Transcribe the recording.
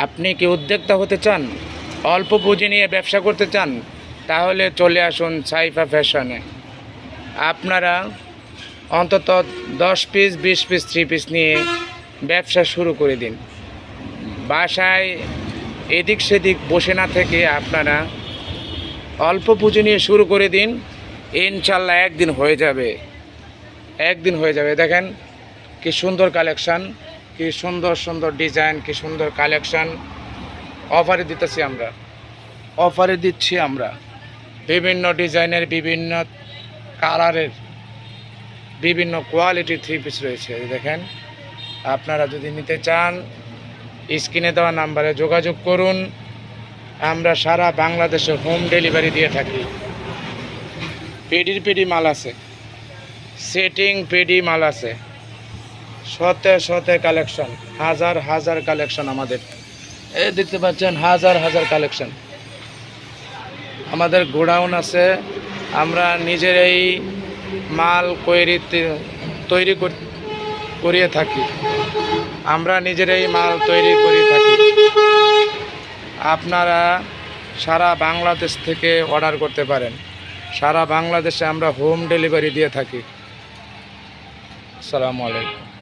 আপনি কি উদ্যোক্তা হতে চান, অল্প পুঁজি নিয়ে ব্যবসা করতে চান, তাহলে চলে আসুন সাইফা ফ্যাশনে। আপনারা অন্তত 10 পিস 20 পিস 3 পিস নিয়ে ব্যবসা শুরু করে দিন। বাসায় এদিক সেদিক বসে না থেকে আপনারা অল্প পুঁজি নিয়ে শুরু করে দিন, ইনশাল্লাহ একদিন হয়ে যাবে, একদিন হয়ে যাবে। দেখেন কি সুন্দর কালেকশান, কি সুন্দর সুন্দর ডিজাইন, কি সুন্দর কালেকশান অফারে দিতেছি আমরা, অফারে দিচ্ছি আমরা। বিভিন্ন ডিজাইনের, বিভিন্ন কালারের, বিভিন্ন কোয়ালিটির 3 পিস রয়েছে। দেখেন, আপনারা যদি নিতে চান স্ক্রিনে দেওয়া নাম্বারে যোগাযোগ করুন। আমরা সারা বাংলাদেশে হোম ডেলিভারি দিয়ে থাকি। পেডি মাল আছে, সেটিং পেডি মাল আছে, শতে শতে কালেকশন, হাজার হাজার কালেকশন আমাদের। এই দেখতে পাচ্ছেন হাজার হাজার কালেকশন। আমাদের গোডাউন আছে, আমরা নিজেরাই মাল তৈরি করিয়ে থাকি, আমরা নিজেরাই মাল তৈরি করে থাকি। আপনারা সারা বাংলাদেশ থেকে অর্ডার করতে পারেন, সারা বাংলাদেশে আমরা হোম ডেলিভারি দিয়ে থাকি। আসসালামু আলাইকুম।